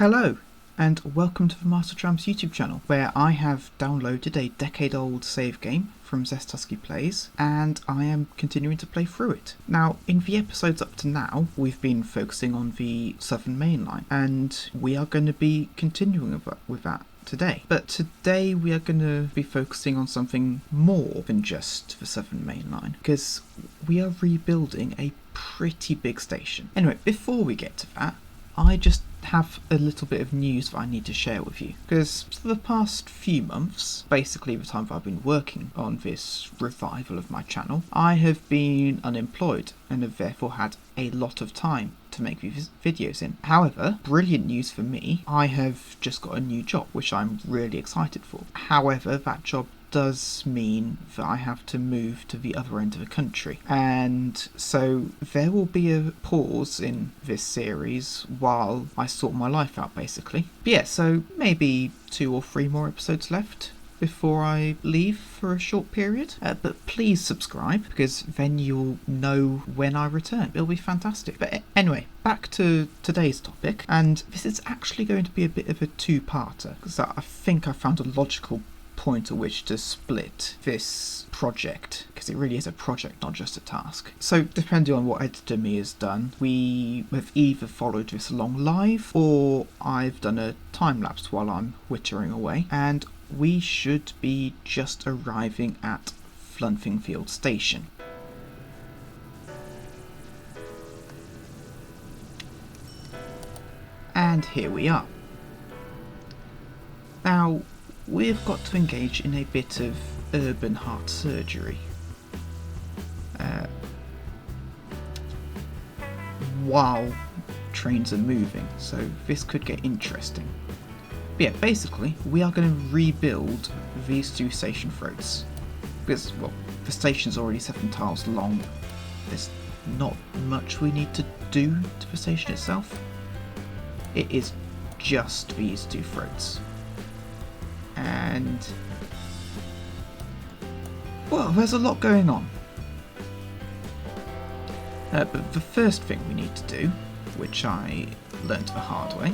Hello, and welcome to the Master Trams YouTube channel, where I have downloaded a decade-old save game from Zest Husky Plays, and I am continuing to play through it. Now, in the episodes up to now, we've been focusing on the Southern Main Line, and we are going to be continuing with that today. But today we are going to be focusing on something more than just the Southern Main Line, because we are rebuilding a pretty big station. Anyway, before we get to that, I just have a little bit of news that I need to share with you, because for the past few months, basically the time that I've been working on this revival of my channel, I have been unemployed and have therefore had a lot of time to make these videos in. However, brilliant news for me, I have just got a new job, which I'm really excited for. However, that job does mean that I have to move to the other end of the country, and so there will be a pause in this series while I sort my life out, basically. But yeah, so maybe 2 or 3 more episodes left before I leave for a short period, but please subscribe, because then you'll know when I return. It'll be fantastic. But anyway, back to today's topic, and this is actually going to be a bit of a two-parter, because I think I found a logical point at which to split this project, because it really is a project, not just a task. So depending on what editor me has done, we have either followed this along live, or I've done a time lapse while I'm wittering away, and we should be just arriving at Flunfingfield Station. And here we are. Now, we've got to engage in a bit of urban heart surgery while trains are moving, so this could get interesting. But yeah, basically we are going to rebuild these 2 station throats, because, well, the station's already 7 tiles long. There's not much we need to do to the station itself. It is just these 2 throats. And, well, there's a lot going on. But the first thing we need to do, which I learnt the hard way,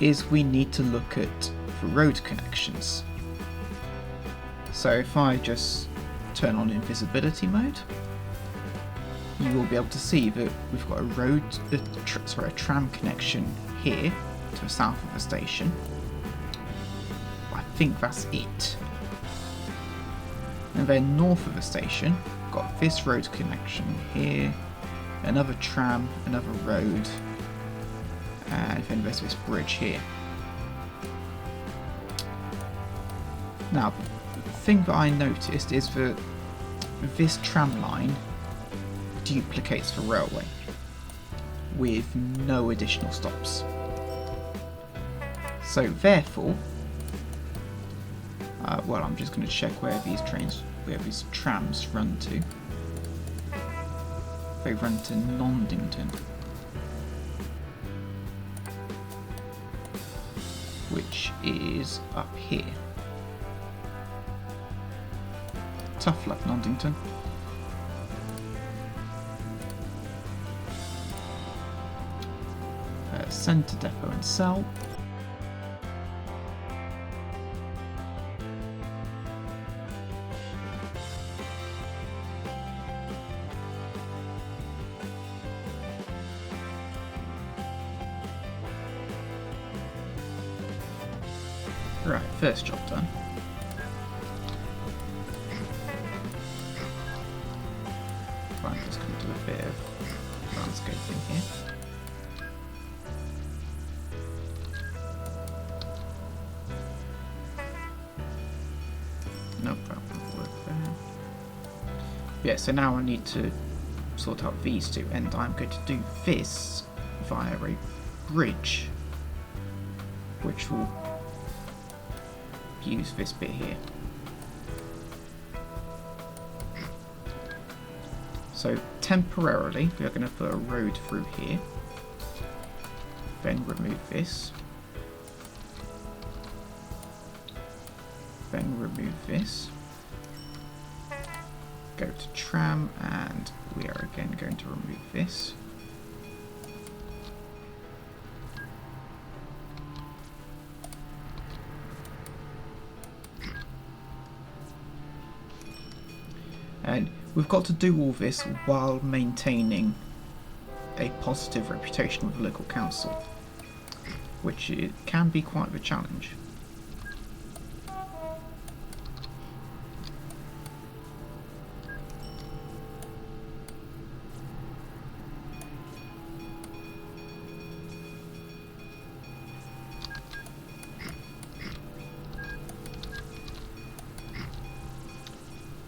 is we need to look at the road connections. So if I just turn on invisibility mode, you will be able to see that we've got a tram connection here to the south of the station. I think that's it. And then north of the station, got this road connection here, another tram, another road, and then there's this bridge here. Now, the thing that I noticed is that this tram line duplicates the railway with no additional stops. So therefore, well, I'm just going to check where these trams run to. They run to Nondington, which is up here. Tough luck, Nondington. Centre depot and cell. Right, first job done. I'm just going to do a bit of landscaping here. Nope, that won't work there. Yeah, so now I need to sort out these 2, and I'm going to do this via a bridge, which will use this bit here. So temporarily we are going to put a road through here, then remove this, then remove this, go to tram, and we are again going to remove this. we've got to do all this while maintaining a positive reputation with the local council, which it can be quite a challenge.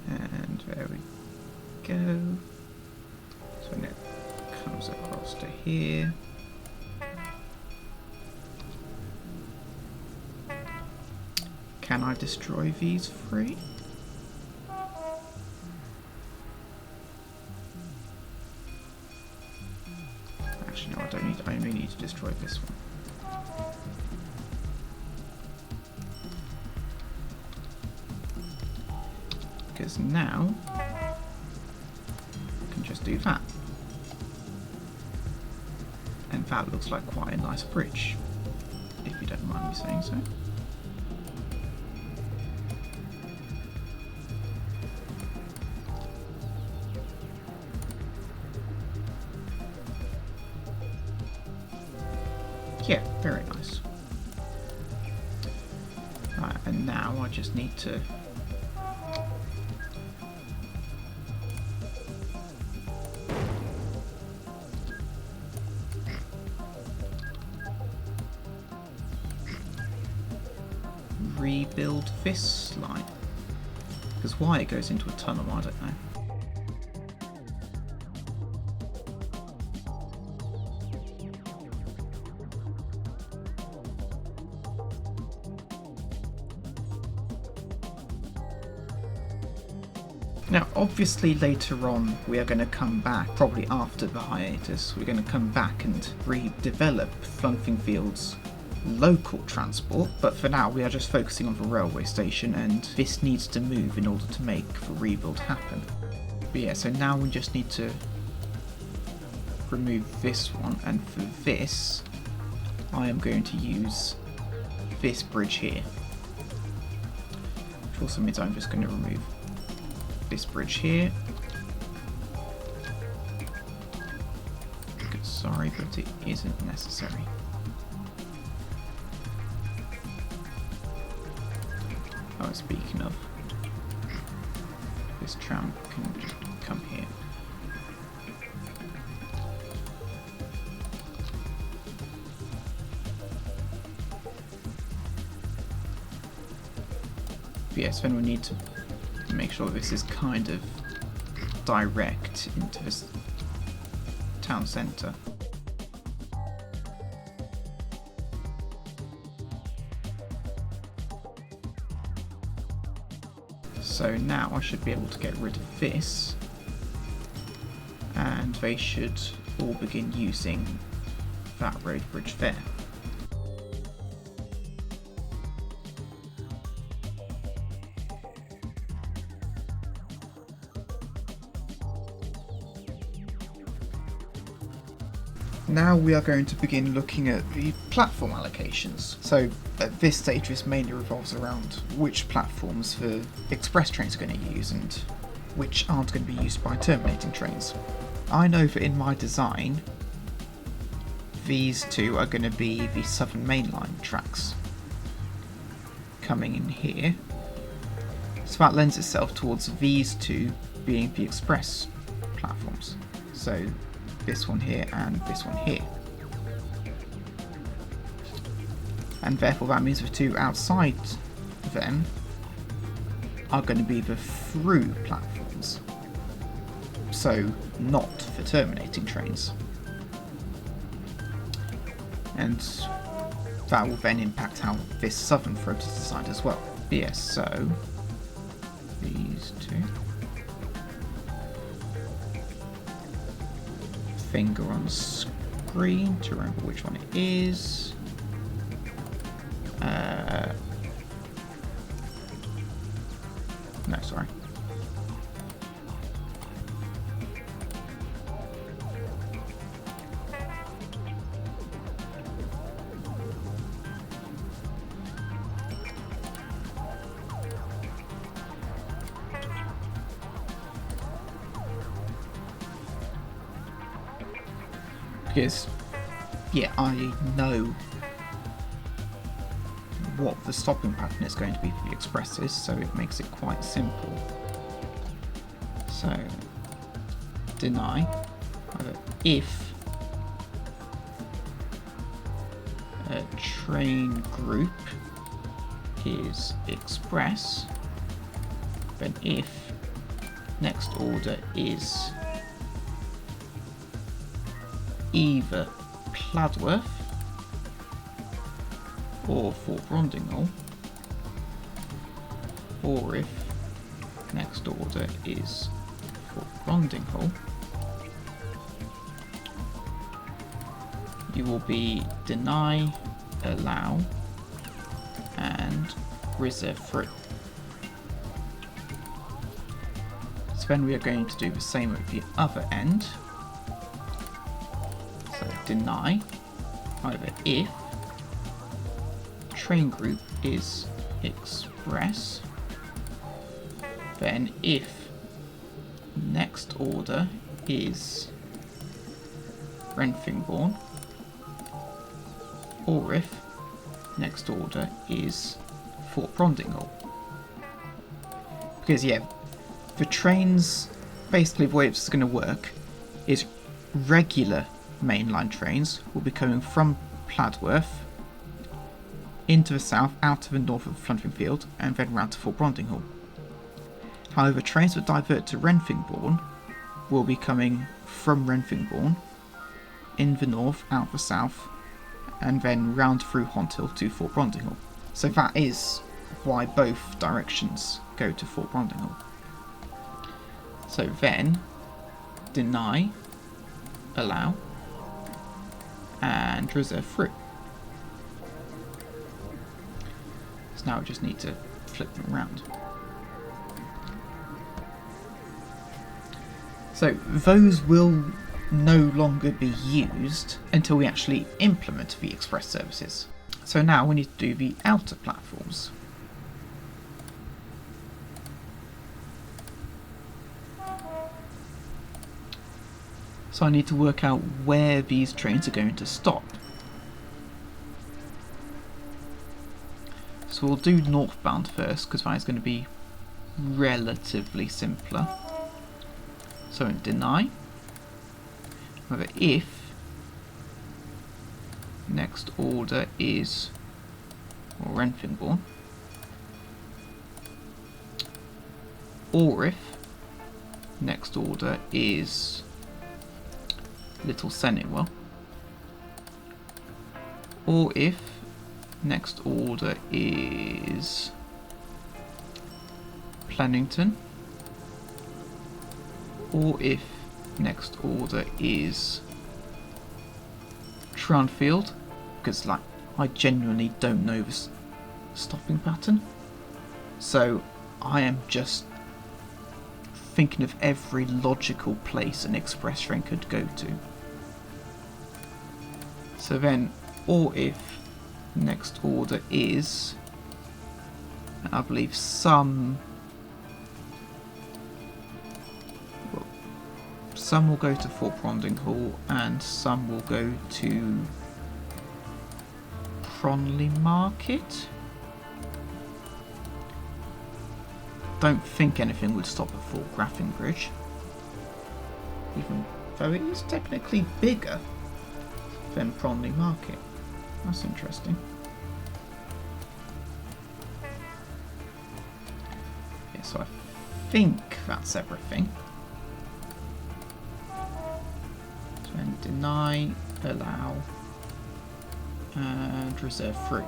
And there we go. So now it comes across to here. Can I destroy these three? Actually, no, I don't need. I only need to destroy this one. Because now I can just do that. And that looks like quite a nice bridge, if you don't mind me saying so. Yeah, very nice. Right, and now I just need to rebuild this line. Because why it goes into a tunnel, I don't know. Now, obviously later on we are going to come back, probably after the hiatus, we're going to come back and redevelop Flunfingfield's local transport, but for now we are just focusing on the railway station, and this needs to move in order to make the rebuild happen. But yeah, so now we just need to remove this one, and for this I am going to use this bridge here, which also means I'm just going to remove this bridge here. Sorry, but it isn't necessary. Oh, speaking of, this tram can just come here. But yes, then we need to make sure this is kind of direct into this town centre. So now I should be able to get rid of this, and they should all begin using that road bridge there. Now we are going to begin looking at the platform allocations. So at this stage this mainly revolves around which platforms the express trains are going to use and which aren't going to be used by terminating trains. I know that in my design these two are going to be the Southern Main Line tracks coming in here, so that lends itself towards these two being the express platforms. So this one here and this one here. And therefore that means the two outside them are going to be the through platforms. So not for terminating trains. And that will then impact how this southern throat is designed as well. But yes, so these two. Finger on screen to remember which one it is. No, sorry. because, yeah, I know what the stopping pattern is going to be for the expresses, so it makes it quite simple. So, deny if a train group is express, then if next order is either Pladworth or Fort Brondinghall, or if next order is Fort Brondinghall, you will be deny, allow, and reserve through. So then we are going to do the same at the other end. So deny either if train group is express, then if next order is Renfingbourne, or if next order is Fort Brondinghall. Because yeah, the trains, basically the way it's going to work is regular mainline trains will be coming from Pladworth into the south, out to the north of Flunfingfield, and then round to Fort Brondinghall. However, trains that divert to Renfingbourne will be coming from Renfingbourne in the north, out the south, and then round through Honthill to Fort Brondinghall. So that is why both directions go to Fort Brondinghall. So then, deny, allow, and reserve through. So now we just need to flip them around. So those will no longer be used until we actually implement the express services. So now we need to do the outer platforms. So I need to work out where these trains are going to stop. So we'll do northbound first, because that is going to be relatively simpler. So in deny, whether if next order is Renfingbourne, or if next order is Little Senningwell, or if next order is Plannington, or if next order is Tranfield, because like I genuinely don't know the stopping pattern, so I am just thinking of every logical place an express train could go to. So then, or if next order is, I believe some will go to Fort Brondinghall and some will go to Cronley Market. Don't think anything would stop at Fort Graffinbridge, even though it is technically bigger than Cronley Market. That's interesting. Yeah, so I think that's everything. So then deny, allow, and reserve through.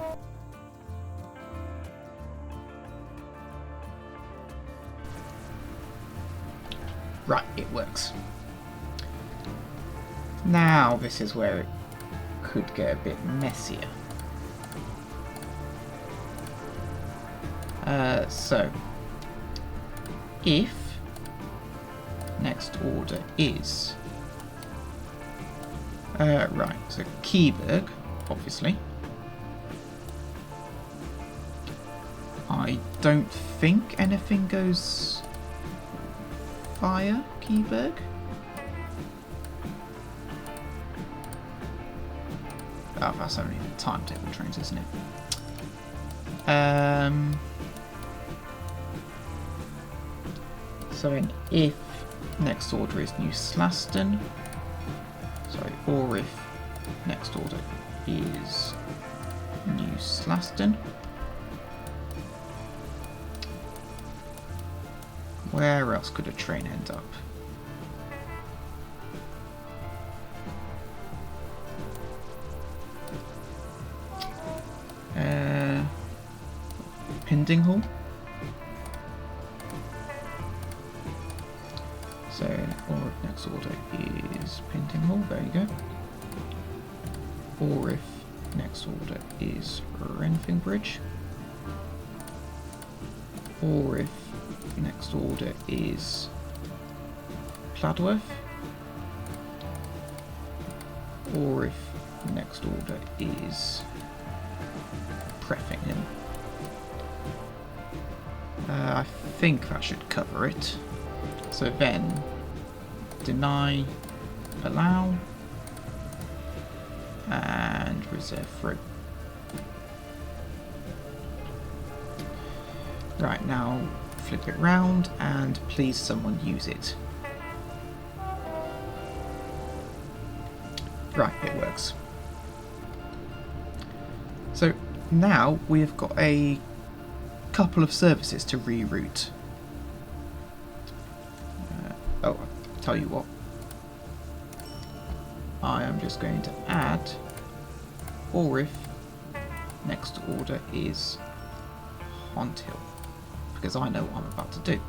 Right, it works. Now this is where it could get a bit messier. So if next order is right, so Keyburg, obviously. I don't think anything goes via Keyburg. Oh, that's only the timetable trains, isn't it? So if next order is New Slaston, sorry, or if next order is New Slaston, where else could a train end up? Pindinghall. So, or if next order is Pindinghall, there you go. Or if next order is Renfingbridge. Or if next order is Pladworth. Or if next order is Preffingham. I think that should cover it. So then, deny, allow, and reserve through. Right, now flip it round and please someone use it. Right, it works. So now we've got a couple of services to reroute. Oh, I'll tell you what. I am just going to add, or if next order is Honthill, because I know what I'm about to do.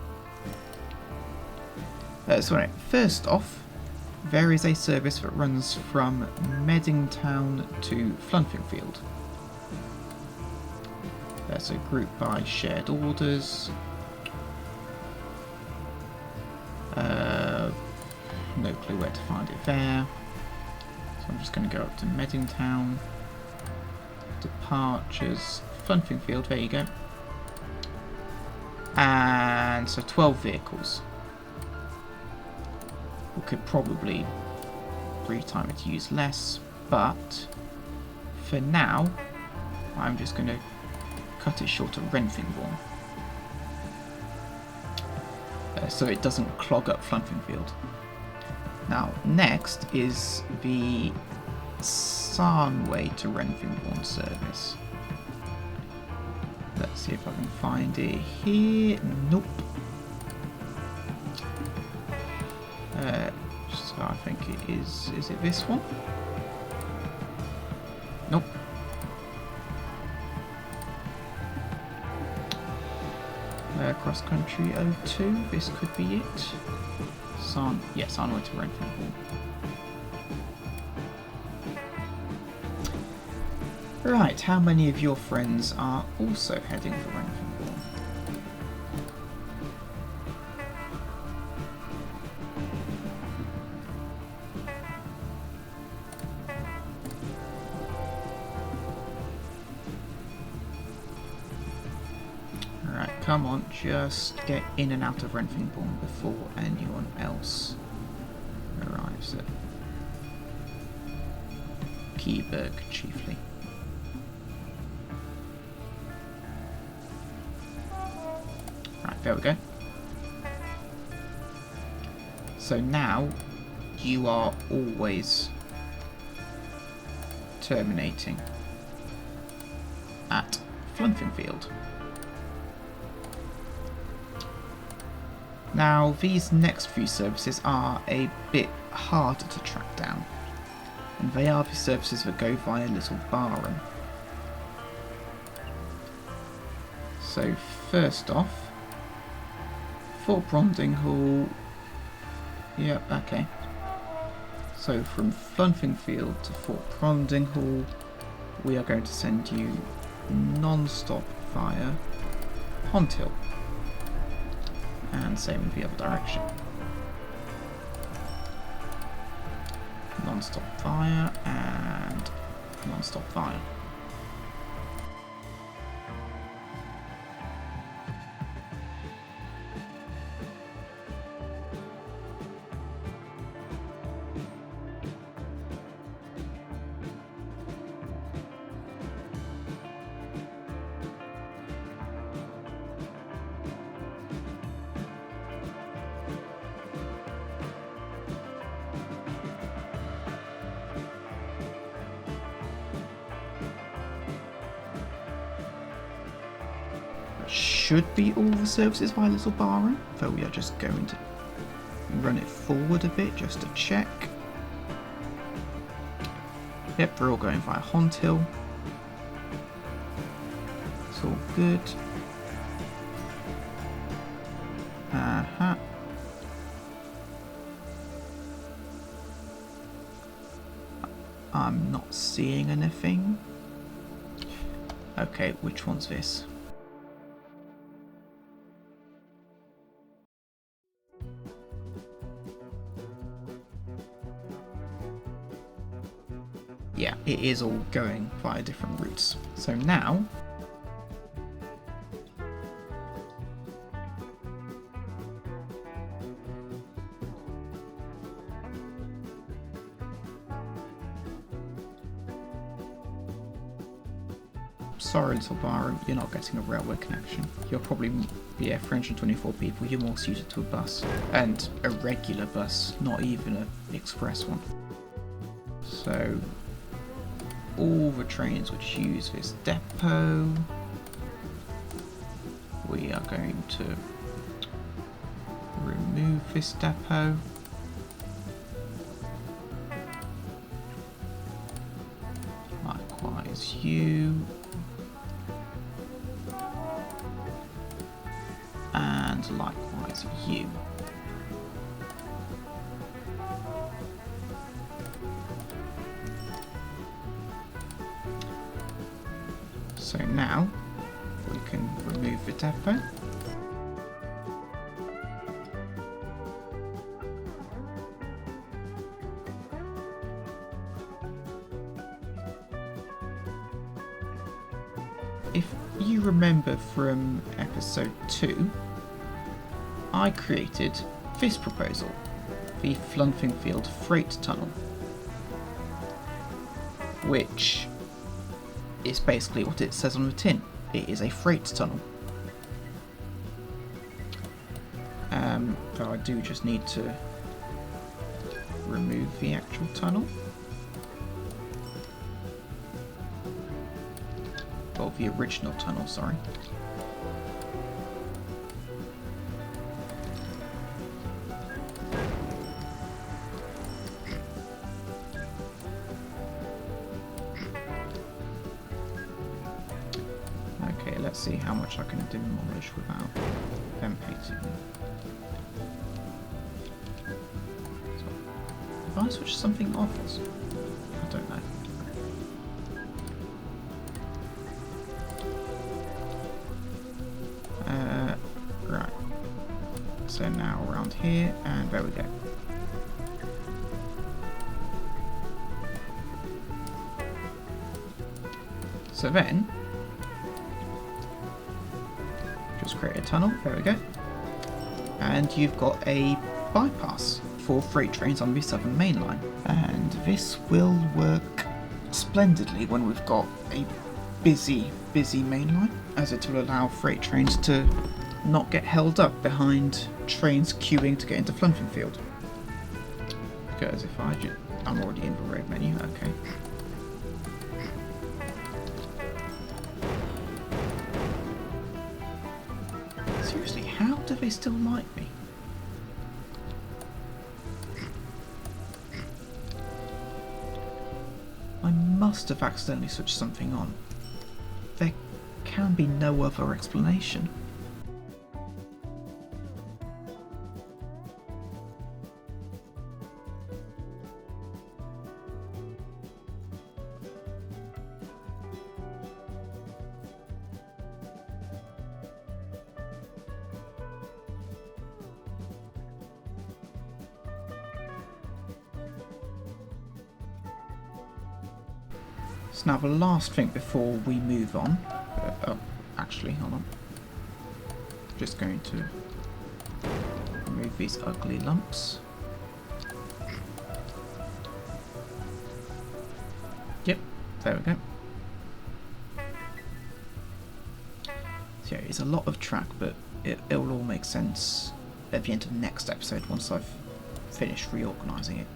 So anyway, first off, there is a service that runs from Meddingtown to Flunfingfield. So grouped by shared orders. No clue where to find it there. So I'm just going to go up to Meddingtown. Departures. Flunfingfield, there you go. And so 12 vehicles. We could probably retime it to use less, but for now, I'm just going to cut it short of Renfingbourne, so it doesn't clog up Flunfingfield. Now, next is the Sarnway to Renfingbourne service. Let's see if I can find it here. Nope. So I think it is. Is it this one? Nope. Cross country 02. This could be it. Yes, Sarnway to Renfingbourne. Right, how many of your friends are also heading for Renfingbourne? Alright, come on, just get in and out of Renfingbourne before anyone else arrives at Keyburg, chiefly. There we go. So now you are always terminating at Flunfingfield. Now these next few services are a bit harder to track down, and they are the services that go via Little Barham. So first off, Fort Brondinghall, yep, okay. So from Flunfingfield to Fort Brondinghall, we are going to send you non-stop via Honthill. And same in the other direction. Non-stop via and non-stop via. should be all the services via Little Barrow, though we are just going to run it forward a bit just to check. Yep, they're all going via Hont Hill. It's all good. I'm not seeing anything. Okay, which one's this? Yeah, it is all going via different routes. So now, sorry, Little Barrow, you're not getting a railway connection. You're probably, yeah, 324 people, you're more suited to a bus. And a regular bus, not even an express one. So, all the trains which use this depot, we are going to remove this depot. Likewise you. And likewise you. So now we can remove the depot. If you remember from episode 2, I created this proposal, the Flunfingfield Freight Tunnel, which is basically what it says on the tin. It is a freight tunnel. Though I do just need to remove the actual tunnel. Or the original tunnel, sorry. Okay, let's see how much I can demolish without them hating me. So, if I switch something off, I don't know. Right. So now around here, and there we go. So then, just create a tunnel, there we go. And you've got a bypass for freight trains on the Southern Main Line. And this will work splendidly when we've got a busy main line, as it will allow freight trains to not get held up behind trains queuing to get into Flunfingfield. Because if I'm already in the road menu, okay. Seriously, how do they still like me? I must have accidentally switched something on. There can be no other explanation. So now the last thing before we move on, actually, hold on. Just going to remove these ugly lumps. Yep, there we go. So yeah, it's a lot of track, but it'll all make sense at the end of the next episode once I've finished reorganising it.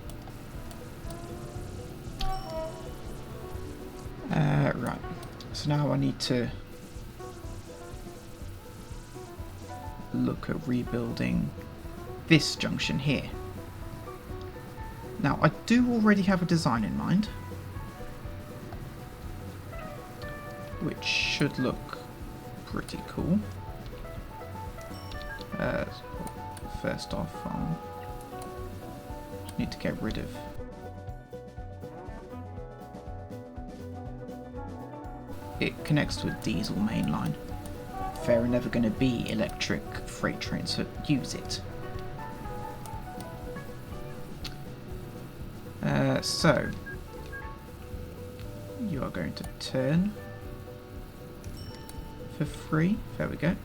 Right, so now I need to look at rebuilding this junction here. Now, I do already have a design in mind, which should look pretty cool. First off, just need to get rid of it. Connects to a diesel main line. There are never going to be electric freight trains that use it. So you are going to turn for free. There we go.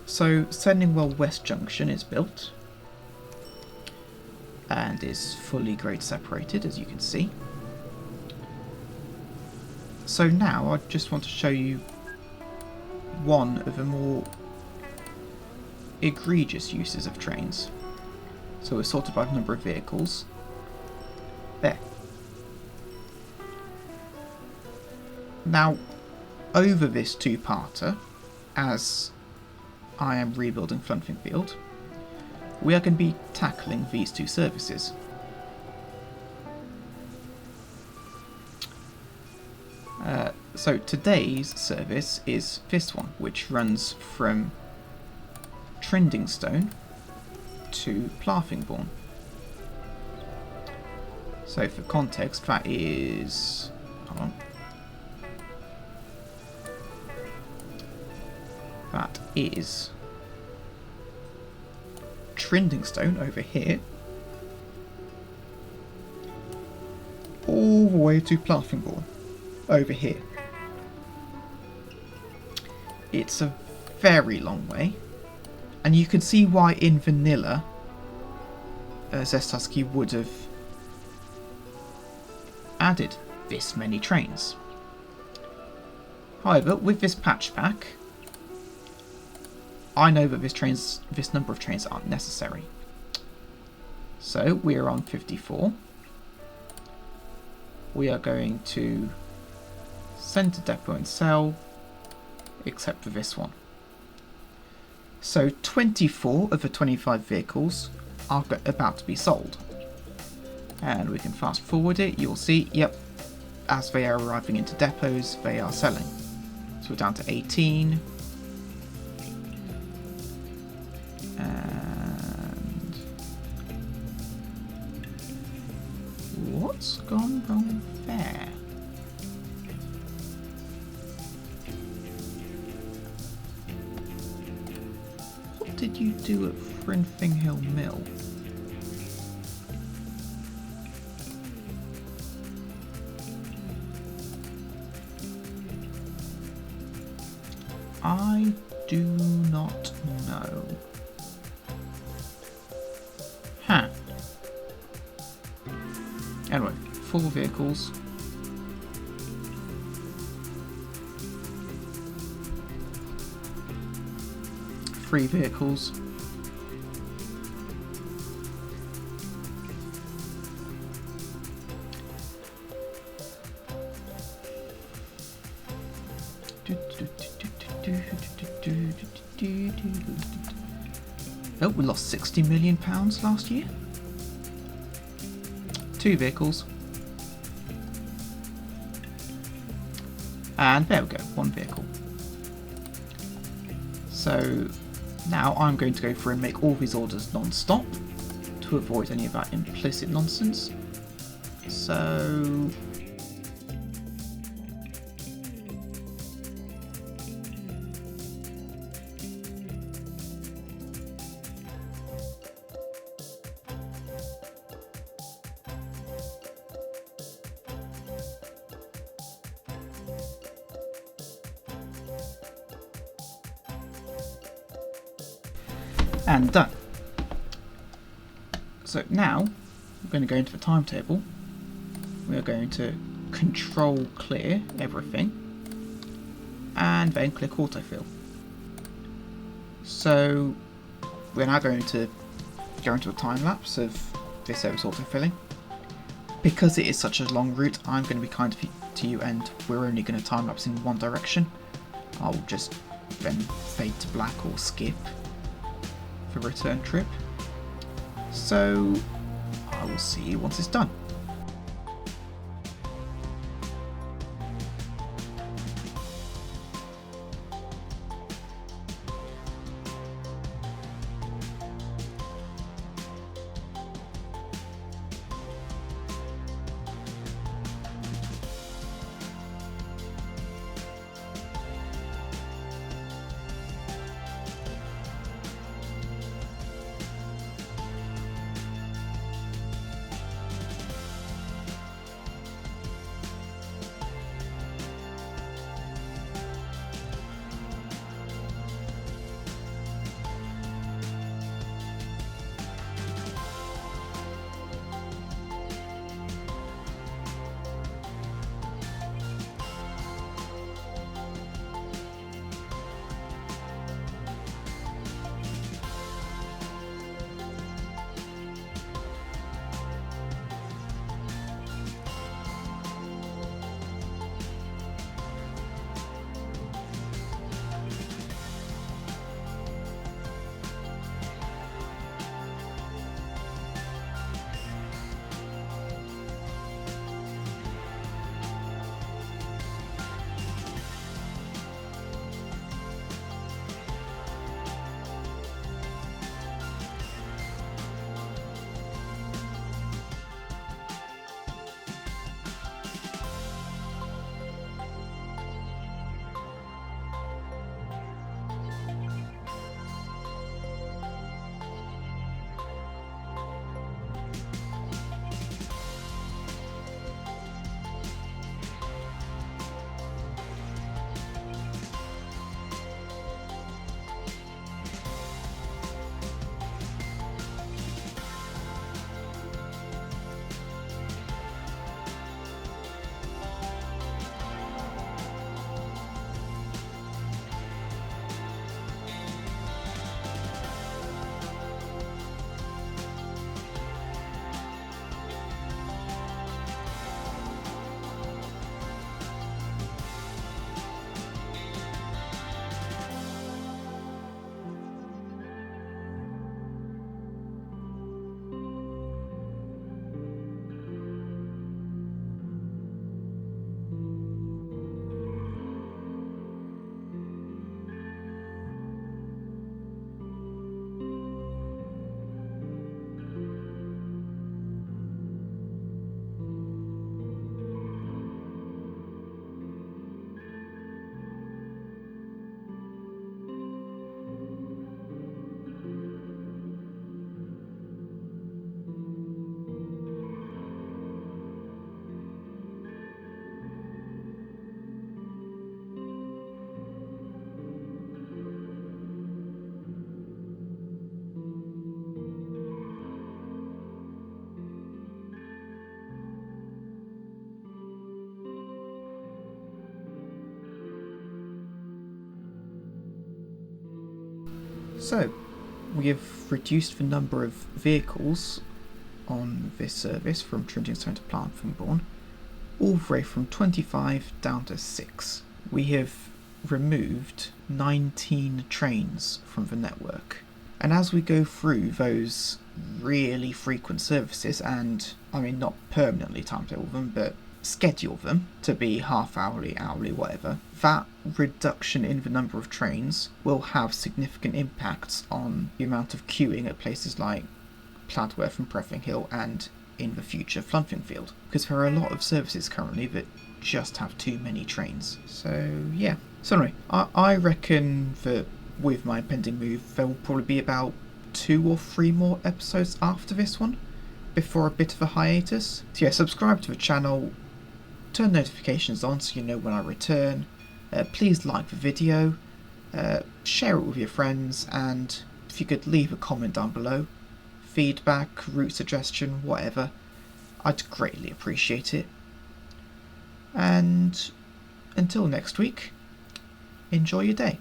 So Sendingwell West Junction is built and is fully grade separated, as you can see. So now I just want to show you one of the more egregious uses of trains. So we're sorted by the number of vehicles. There. Now, over this two-parter, as I am rebuilding Flunfingfield, we are going to be tackling these two services. So today's service is this one, which runs from Trindingstone to Fallowfield. So for context, that is... hold on. That is Trindingstone over here, all the way to Fallowfield over here. It's a very long way, and you can see why in vanilla Zest Husky would have added this many trains. However, with this patch pack, I know that this number of trains aren't necessary. So we are on 54. We are going to send to depot and sell, except for this one. So 24 of the 25 vehicles are about to be sold. And we can fast forward it. You'll see, yep, as they are arriving into depots, they are selling. So we're down to 18. And what's gone wrong there? What did you do at Flunfingfield Mill? I do not know. Huh. Anyway, 4 vehicles. Three vehicles. Oh, we lost £60 million last year. 2 vehicles. And there we go, 1 vehicle. So now I'm going to go through and make all these orders non-stop to avoid any of that implicit nonsense. So and done. So now we're going to go into the timetable we're going to control clear everything and then click autofill. So we're now going to go into a time lapse of this service autofilling. Because it is such a long route, I'm going to be kind to you and we're only going to time lapse in one direction. I'll just then fade to black or skip for return trip. So I will see you once it's done. So, we have reduced the number of vehicles on this service from Trinity to Flunfingfield, all the way from 25 down to 6. We have removed 19 trains from the network. And as we go through those really frequent services, and I mean not permanently timetable them, but schedule them to be half hourly, hourly, whatever, that reduction in the number of trains will have significant impacts on the amount of queuing at places like Pladworth and Flunfingfield and in the future Flunfingfield, because there are a lot of services currently that just have too many trains. So yeah. So anyway, I reckon that with my impending move there will probably be about 2 or 3 more episodes after this one before a bit of a hiatus. So yeah, subscribe to the channel, turn notifications on so you know when I return, please like the video, share it with your friends, and if you could leave a comment down below, feedback, route suggestion, whatever, I'd greatly appreciate it. And until next week, enjoy your day.